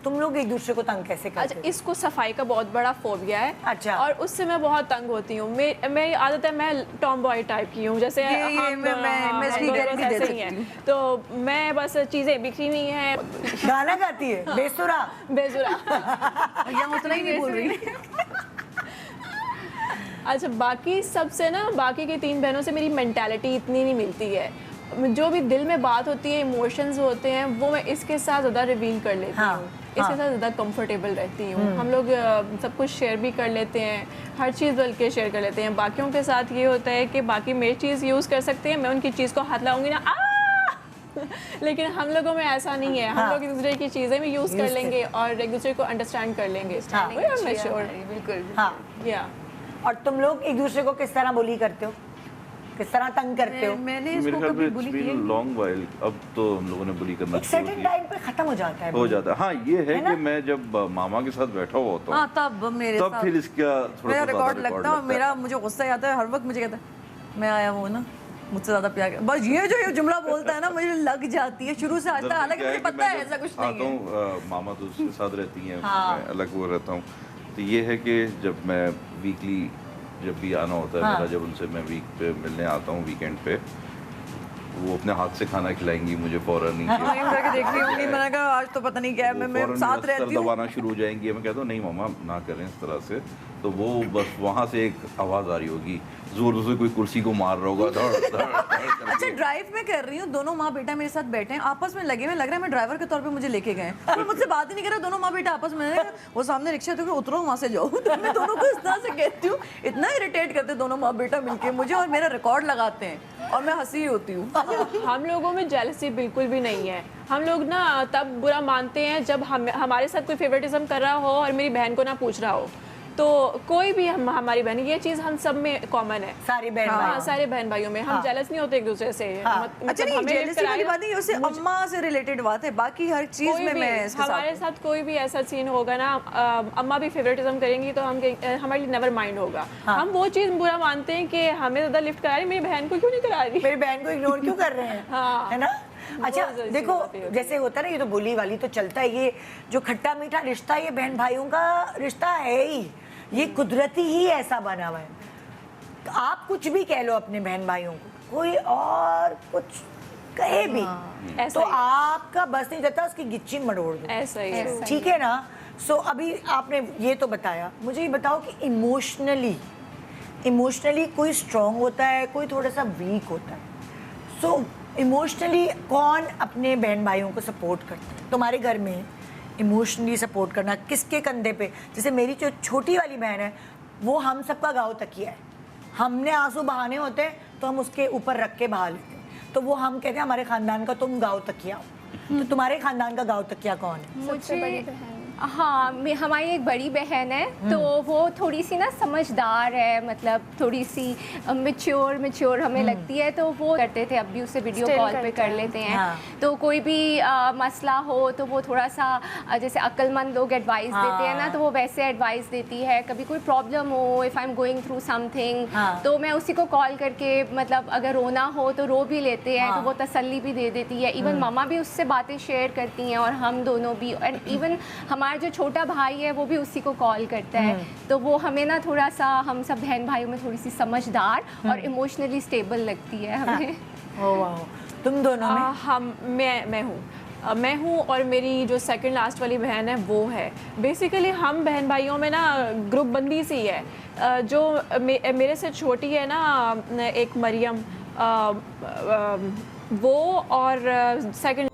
तुम लोग एक दूसरे को तंग कैसे करते अच्छा, हो? इसको सफाई का बहुत बड़ा फोबिया है। अच्छा। और उससे मैं बहुत तंग होती हूँ। मेरी आदत है, मैं टॉम बॉय टाइप की हूँ, जैसे मैं इसकी गारंटी दे सकती हूँ। तो मैं बस चीजें बिखरी हुई हैं। गाना गाती है बेसुरा बेसुरा। या उतना ही नहीं बोल रही। अच्छा, बाकी सबसे ना, बाकी की 3 बहनों से मेरी मेंटालिटी इतनी नहीं मिलती है। जो भी दिल में बात होती है, इमोशंस होते हैं, वो मैं इसके साथ ज़्यादा रिवील कर लेती हाँ, हूँ। इसके साथ ज़्यादा कंफर्टेबल रहती हूँ। हम लोग सब कुछ शेयर भी कर लेते हैं, हर चीज़ बल्कि शेयर कर लेते हैं। बाकियों के साथ ये होता है कि बाकी मेरी चीज़ यूज़ कर सकते हैं, मैं उनकी चीज़ को हाथ लाऊंगी ना लेकिन हम लोगों में ऐसा नहीं है। हम लोग एक दूसरे की चीज़ें भी यूज़ कर लेंगे और एक दूसरे को अंडरस्टैंड कर लेंगे। बिल्कुल। हाँ। या और तुम लोग एक दूसरे को किस तरह बुली करते हो, किस तरह तंग करते हो? मैंने मेरे इसको ख्याल कभी में बुली it's been किया a long while, अब तो हम लोगों ने बुली करना एक शुरू सर्टेन किया। टाइम पे खत्म हो जाता है हो जाता है। हाँ, ये है है ना? कि मैं जब मामा के साथ बैठा हुआ होता हाँ, हूँ तब मेरे तब साथ फिर इसका थोड़ा मेरा सा रिकॉर्ड ज़्यादा लगता है और मेरा मुझे गुस्सा आता है। हर वक्त मुझे कहता है मैं आया हूँ ना, मुझसे ज्यादा प्यार बस ये जुमला बोलता है ना, मुझे लग जाती है शुरू से आज तक। हालांकि मुझे पता है ऐसा कुछ नहीं है। आता हूँ, मामा तो उसके साथ रहती हैं, हाँ। मैं अलग वो रहता हूँ। तो ये है कि जब मैं वीकली जब भी आना होता है हाँ। मेरा, जब उनसे मैं वीक पे मिलने आता हूँ वीकेंड पे, वो अपने हाथ से खाना खिलाएंगी मुझे फौरन ही। वहीं करके देख रही होंगी, मैंने कहा आज तो पता नहीं क्या है। मैं साथ रहती हूँ। दबाना शुरू हो जाएंगी, मैं कहता हूँ नहीं मामा ना करें इस तरह से। तो वो बस वहाँ से एक आवाज़ आ रही होगी, जोर से कोई कुर्सी को मार रहा होगा, धड़ धड़ धड़ अच्छा, ड्राइव में कर रही हूँ, दोनों माँ बेटा मेरे साथ बैठे हैं, आपस में लगे हुए, लग रहा है मैं ड्राइवर के तौर पे मुझे लेके गए। और मुझसे बात ही नहीं कर रहे, दोनों माँ बेटा आपस में। वो सामने रिक्शा तो उतरो वहाँ से जाओ। तो मैं दोनों को इस तरह से कहती हूँ, इतना इरिटेट करते दोनों माँ बेटा मिलके मुझे, और मेरा रिकॉर्ड लगाते हैं और मैं हंसी होती हूँ। हम लोगों में जेलसी बिल्कुल भी नहीं है। हम लोग ना तब बुरा मानते हैं जब हमारे साथ कोई फेवरेटिज्म कर रहा हो और मेरी बहन को ना पूछ रहा हो। तो कोई भी हमारी बहन, ये चीज़ हम सब में कॉमन है, सारी बहन हाँ, भाई। सारे बहन भाइयों में हम जेलस नहीं होते एक दूसरे से। हाँ। अच्छा, नहीं जेलसी वाली बात नहीं, उससे अम्मा से रिलेटेड बात है, बाकी हर चीज में मैं इसके हमारे साथ कोई भी ऐसा सीन होगा ना, अम्मा भी फेवरेटिज्म करेंगी तो हम हमारे लिए नेवर माइंड होगा। हम वो चीज़ बुरा मानते हैं कि हमें ज़्यादा लिफ्ट करा रही, मेरी बहन को क्यों नहीं करा रही, मेरी बहन को इग्नोर क्यों कर रहे हैं? हाँ। है ना? अच्छा बहुत ज़रूरी देखो, बातें होती हैं। जैसे होता है ना, ये तो बोली वाली तो चलता है, ये जो खट्टा मीठा रिश्ता, ये बहन भाइयों का रिश्ता है ही, ये कुदरती ही ऐसा बना हुआ है। तो आप कुछ भी कह लो अपने बहन भाइयों को, कोई और कुछ कहे भी ऐसा तो ही। आपका बस नहीं जाता, उसकी गिच्ची मरोड़ दो। ऐसा ही है। ठीक है ना? सो अभी आपने ये तो बताया, मुझे ये बताओ कि इमोशनली कोई स्ट्रांग होता है, कोई थोड़ा सा वीक होता है। सो इमोशनली कौन अपने बहन भाइयों को सपोर्ट करता है तुम्हारे घर में? इमोशनली सपोर्ट करना किसके कंधे पे? जैसे मेरी जो छोटी वाली बहन है, वो हम सबका गाँव तकिया है। हमने आंसू बहाने होते हैं तो हम उसके ऊपर रख के बहा लेते हैं। तो वो हम कहते हैं हमारे खानदान का तुम गाँव तकिया हो। तो तुम्हारे खानदान का गाँव तकिया कौन है? मुझे हाँ, हमारी एक बड़ी बहन है, तो वो थोड़ी सी ना समझदार है, मतलब थोड़ी सी मैच्योर हमें लगती है। तो वो करते थे, अब भी उससे वीडियो कॉल पे कर लेते हैं। हाँ। तो कोई भी मसला हो तो वो थोड़ा सा जैसे अक्लमंद लोग एडवाइस देते हैं ना, तो वो वैसे एडवाइस देती है। कभी कोई प्रॉब्लम हो, if I am going through something, तो मैं उसी को कॉल करके, मतलब अगर रोना हो तो रो भी लेते हैं, तो वो तसल्ली भी दे देती है। इवन मामा भी उससे बातें शेयर करती हैं और हम दोनों भी, एंड इवन हमारा जो छोटा भाई है वो भी उसी को कॉल करता है। तो वो हमें ना थोड़ा सा, हम सब बहन भाइयों में थोड़ी सी समझदार और इमोशनली स्टेबल लगती है हमें। ओह वाह। तुम दोनों में? मैं हूँ और मेरी जो सेकंड लास्ट वाली बहन है वो है। बेसिकली हम बहन भाइयों में ना ग्रुप बंदी सी है। जो मेरे से छोटी है ना, एक मरियम, वो और सेकंड